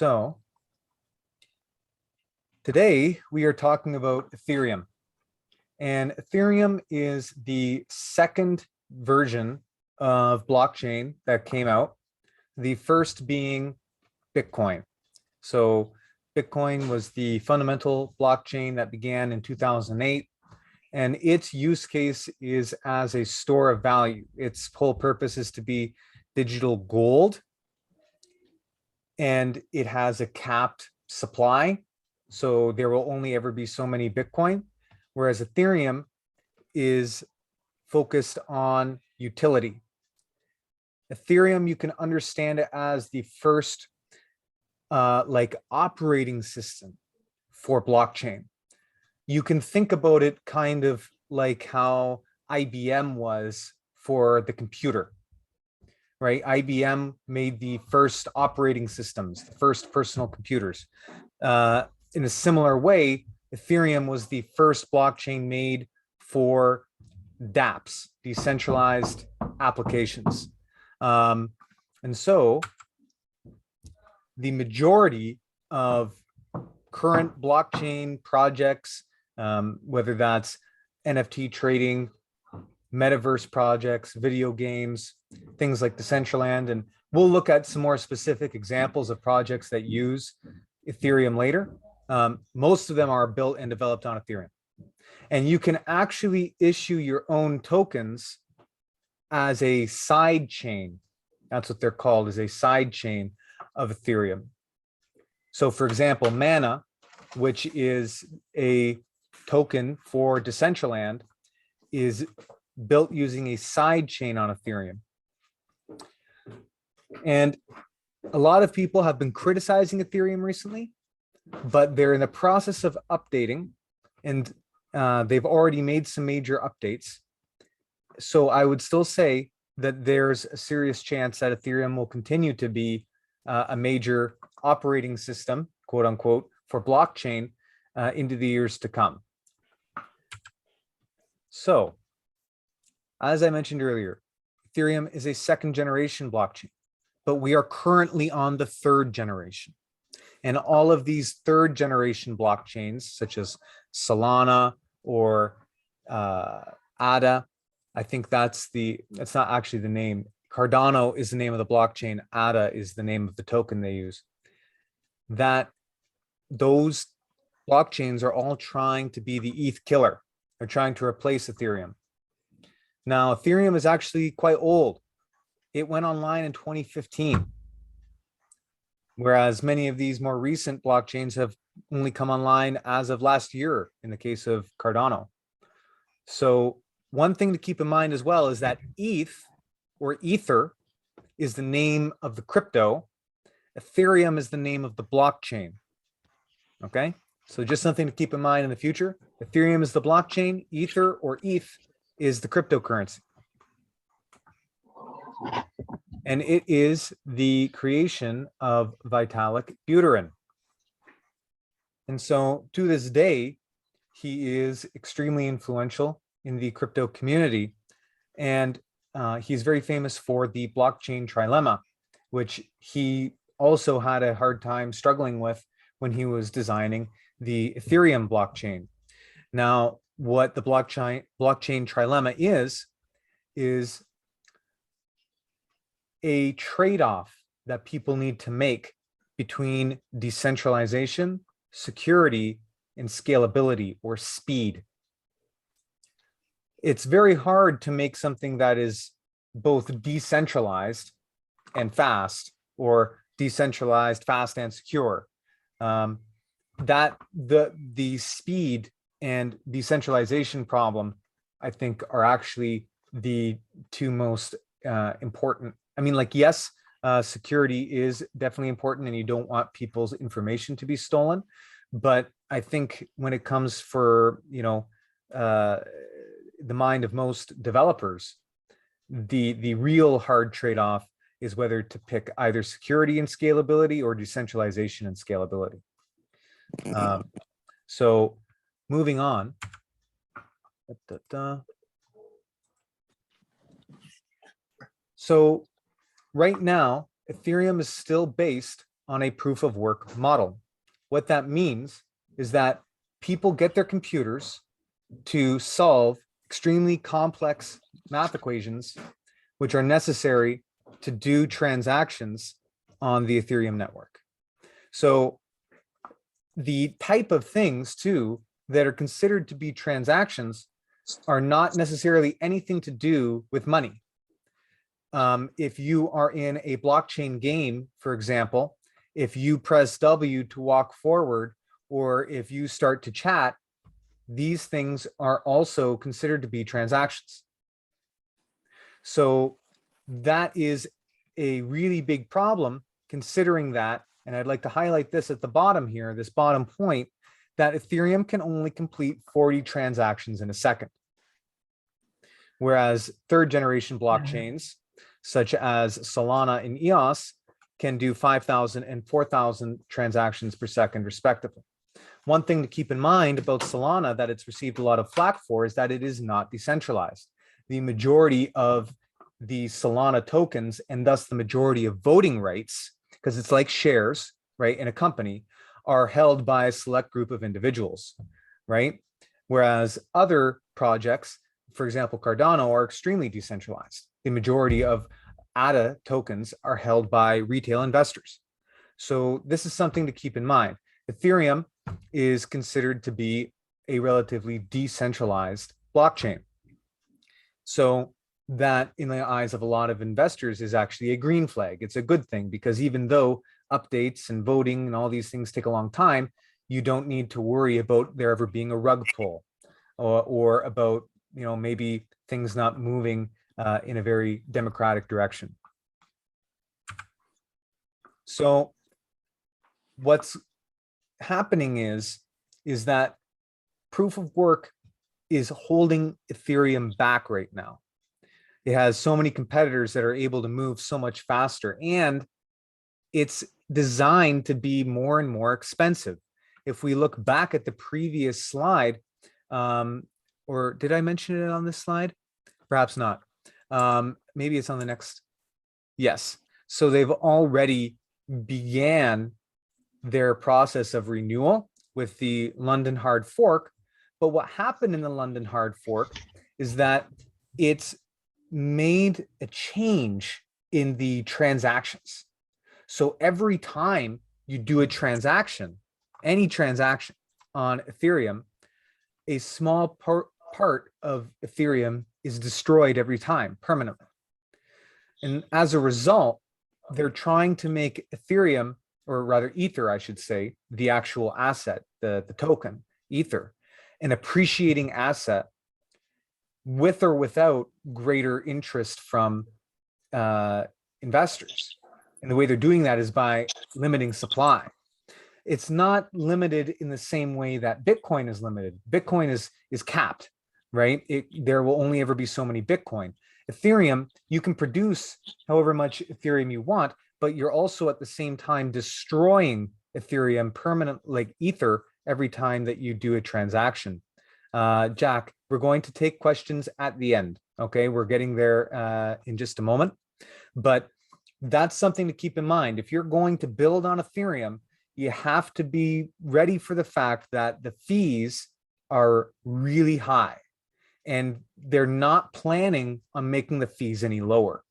So today we are talking about Ethereum, and Ethereum is the second version of blockchain that came out, the first being Bitcoin. So Bitcoin was the fundamental blockchain that began in 2008, and its use case is as a store of value. Its whole purpose is to be digital gold, and it has a capped supply. So there will only ever be so many Bitcoin, whereas Ethereum is focused on utility. Ethereum, you can understand it as the first like operating system for blockchain. You can think about it kind of like how IBM was for the computer, right? IBM made the first operating systems, the first personal computers. In a similar way, Ethereum was the first blockchain made for dApps, decentralized applications. And so the majority of current blockchain projects, whether that's NFT trading, metaverse projects, video games, things like Decentraland, and we'll look at some more specific examples of projects that use Ethereum later. Most of them are built and developed on Ethereum. And you can actually issue your own tokens as a side chain. That's what they're called, is a side chain of Ethereum. So for example, Mana, which is a token for Decentraland, is built using a side chain on Ethereum. And a lot of people have been criticizing Ethereum recently, but they're in the process of updating, and they've already made some major updates. So I would still say that there's a serious chance that Ethereum will continue to be a major operating system, quote unquote, for blockchain into the years to come. So, as I mentioned earlier, Ethereum is a second generation blockchain, but we are currently on the third generation. And all of these third generation blockchains, such as Solana or ADA, I think that's not actually the name. Cardano is the name of the blockchain. ADA is the name of the token they use. That those blockchains are all trying to be the ETH killer. They're trying to replace Ethereum. Now, Ethereum is actually quite old. It went online in 2015. Whereas many of these more recent blockchains have only come online as of last year in the case of Cardano. So one thing to keep in mind as well is that ETH or Ether is the name of the crypto. Ethereum is the name of the blockchain. Okay, so just something to keep in mind in the future. Ethereum is the blockchain, Ether or ETH is the cryptocurrency. And it is the creation of Vitalik Buterin. And so to this day, he is extremely influential in the crypto community. And he's very famous for the blockchain Trilemma, which he also had a hard time struggling with when he was designing the Ethereum blockchain. Now, what the blockchain Trilemma is a trade-off that people need to make between decentralization, security, and scalability or speed. It's very hard to make something that is both decentralized and fast, or decentralized, fast, and secure. That the speed and decentralization problem, I think, are actually the two most important. I mean, like, yes, security is definitely important, and you don't want people's information to be stolen. But I think when it comes for, the mind of most developers, the real hard trade-off is whether to pick either security and scalability or decentralization and scalability. So moving on. So right now, Ethereum is still based on a proof of work model. What that means is that people get their computers to solve extremely complex math equations, which are necessary to do transactions on the Ethereum network. So the type of things too that are considered to be transactions are not necessarily anything to do with money. If you are in a blockchain game, for example, if you press W to walk forward, or if you start to chat, these things are also considered to be transactions. So that is a really big problem, considering that, and I'd like to highlight this at the bottom here, this bottom point, that Ethereum can only complete 40 transactions in a second. Whereas third generation blockchains, such as Solana and EOS, can do 5,000 and 4,000 transactions per second, respectively. One thing to keep in mind about Solana that it's received a lot of flack for is that it is not decentralized. The majority of the Solana tokens, and thus the majority of voting rights, because it's like shares, right, in a company, are held by a select group of individuals, right? Whereas other projects, for example, Cardano, are extremely decentralized. The majority of ADA tokens are held by retail investors. So this is something to keep in mind. Ethereum is considered to be a relatively decentralized blockchain. So that, in the eyes of a lot of investors, is actually a green flag. It's a good thing, because even though updates and voting and all these things take a long time, you don't need to worry about there ever being a rug pull, or about, you know, maybe things not moving in a very democratic direction. So what's happening is that proof of work is holding Ethereum back right now. It has so many competitors that are able to move so much faster, and it's designed to be more and more expensive. If we look back at the previous slide, or did I mention it on this slide? Perhaps not. Maybe it's on the next. Yes. So they've already began their process of renewal with the London hard fork. But what happened in the London hard fork is that it's made a change in the transactions. So every time you do a transaction, any transaction on Ethereum, a small part of Ethereum is destroyed every time permanently. And as a result, they're trying to make Ethereum, or rather Ether, I should say, the actual asset, the token, Ether, an appreciating asset with or without greater interest from investors. And the way they're doing that is by limiting supply. It's not limited in the same way that Bitcoin is limited. Bitcoin is capped, right? There will only ever be so many Bitcoin. Ethereum, you can produce however much Ethereum you want, but you're also at the same time destroying Ethereum permanent, like Ether, every time that you do a transaction. Jack, we're going to take questions at the end. Okay, we're getting there in just a moment, but that's something to keep in mind. If you're going to build on Ethereum, you have to be ready for the fact that the fees are really high, and they're not planning on making the fees any lower.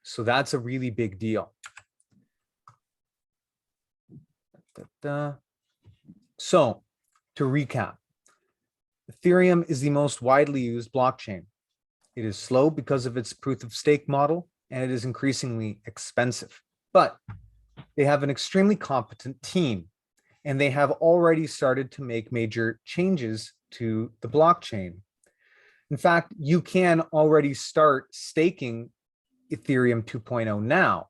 So that's a really big deal. So to recap, Ethereum is the most widely used blockchain. It is slow because of its proof of stake model, and it is increasingly expensive. But they have an extremely competent team, and they have already started to make major changes to the blockchain. In fact, you can already start staking Ethereum 2.0 now.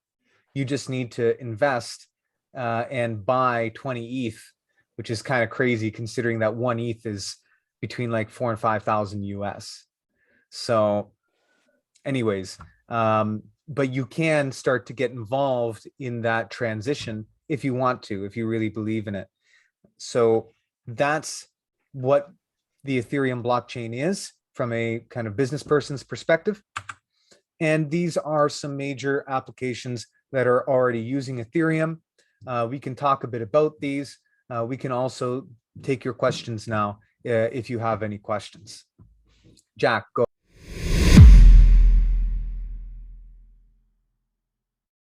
You just need to invest and buy 20 ETH, which is kind of crazy considering that one ETH is between like 4,000 and 5,000 US. So anyways, but you can start to get involved in that transition if you want to, if you really believe in it. So that's what the Ethereum blockchain is from a kind of business person's perspective. And these are some major applications that are already using Ethereum. We can talk a bit about these. We can also take your questions now if you have any questions. Jack, go.